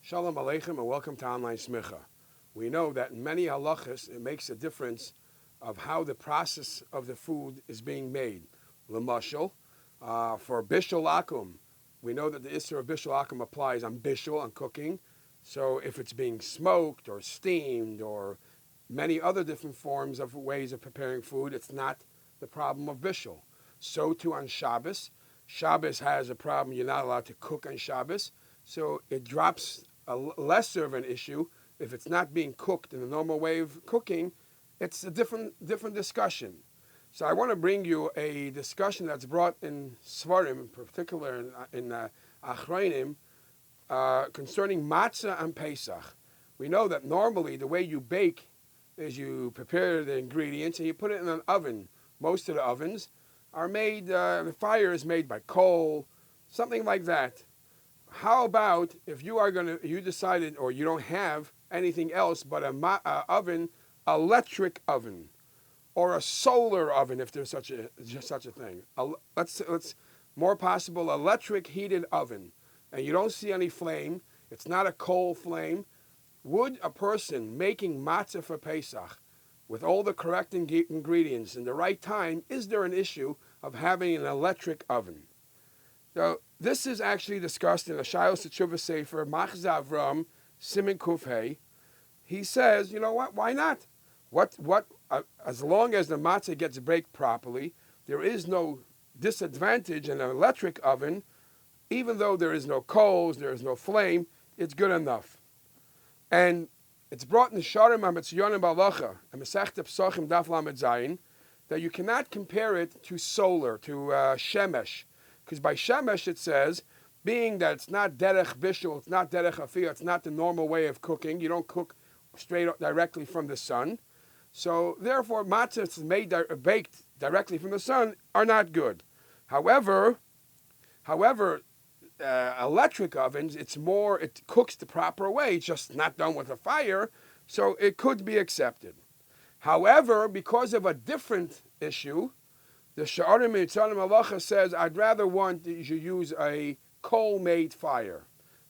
Shalom Aleichem and welcome to Online Smicha. We know that in many halachas it makes a difference of how the process of the food is being made. L'mashal, for bishul akum, we know that the issur of bishul akum applies on bishul, on cooking. So if it's being smoked or steamed or many other different forms of ways of preparing food, it's not the problem of bishul. So too on Shabbos. Shabbos has a problem, you're not allowed to cook on Shabbos. So it drops a lesser of an issue. If it's not being cooked in the normal way of cooking, it's a different discussion. So I want to bring you a discussion that's brought in Svarim, in particular in Achronim, concerning matzah and Pesach. We know that normally the way you bake is you prepare the ingredients and you put it in an oven. Most of the ovens are made, the fire is made by coal, something like that. How about if you decided, or you don't have anything else but an electric oven, or a solar oven, if there's such a thing. Let's more possible, electric heated oven, and you don't see any flame. It's not a coal flame. Would a person making matzah for Pesach, with all the correct ingredients in the right time, is there an issue of having an electric oven? So this is actually discussed in a Shayos Tshuva Sefer, Machzah Avram, Siman Kufhei. He says, you know what? Why not? As long as the matzah gets baked properly, there is no disadvantage in an electric oven. Even though there is no coals, there is no flame, it's good enough. And it's brought in the Sharim HaMetziyonim Balacha, and Masechta Pesachim Daf Lamed Zayin, that you cannot compare it to solar, to shemesh. Because by shemesh it says, being that it's not derech bishul, it's not derech afiyah, it's not the normal way of cooking. You don't cook straight up directly from the sun. So therefore, matzahs baked directly from the sun are not good. However, electric ovens, it cooks the proper way. It's just not done with a fire, so it could be accepted. However, because of a different issue, the Sha'arim Mitzanim Halacha says, I'd rather want that you use a coal-made fire.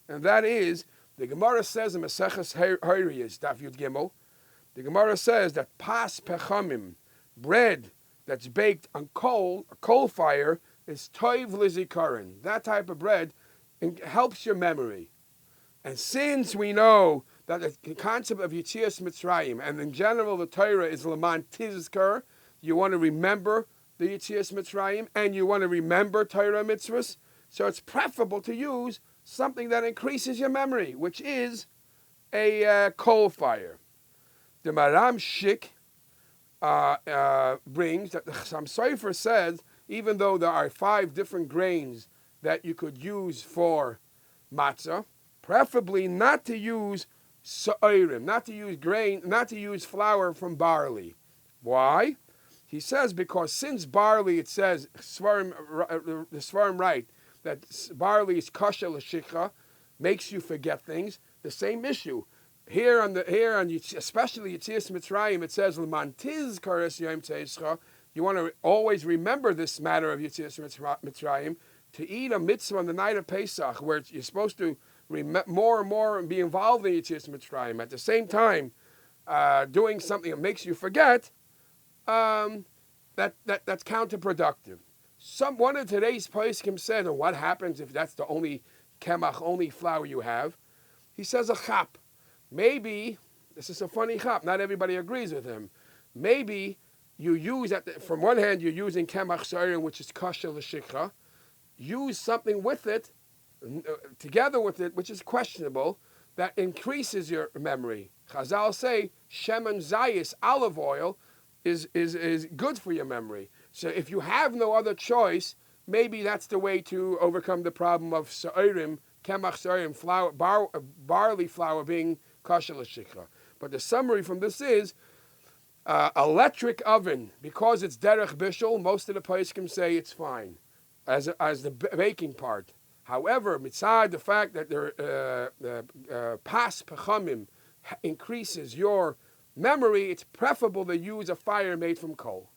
And that is, the Gemara says in Maseches Hayriyos, Daf Yud Gimel, the Gemara says that pas pechamim, bread that's baked on coal, a coal fire, is toiv lizikaron. That type of bread helps your memory. And since we know that the concept of Yetzias Mitzrayim, and in general the Torah is Laman Tizkar, you want to remember the Yetzias Mitzrayim, and you want to remember Torah mitzvahs, so it's preferable to use something that increases your memory, which is a coal fire. The Maram Shik brings that the Chassam Sofer says, even though there are 5 different grains that you could use for matzah, preferably not to use sa'irim, not to use flour from barley. Why? He says because since barley, it says, the Svarim write, that barley is kasha l'shikha, makes you forget things, the same issue. Here on especially Yetzias Mitzrayim, it says, L'man tizkar es yom teischa, you want to always remember this matter of Yetzias Mitzrayim, to eat a mitzvah on the night of Pesach, where you're supposed to more and more be involved in Yetzias Mitzrayim. At the same time, doing something that makes you forget, that's counterproductive. One of today's poskim said, and what happens if that's the only kemach, only flour you have? He says a chap. Maybe, this is a funny chap, not everybody agrees with him. Maybe you use, from one hand, you're using kemach sa'irim, which is kasha l'shikha. Use something with it, together with it, which is questionable, that increases your memory. Chazal say, shemen zayis, olive oil, is good for your memory. So if you have no other choice, maybe that's the way to overcome the problem of sa'irim, kemach sa'irim, flour, barley flour being kasha l'shikha. But the summary from this is, electric oven, because it's derech bishul, most of the poskim say it's fine, as the baking part. However, mitzad, the fact that the pas pechamim increases your memory, it's preferable to use a fire made from coal.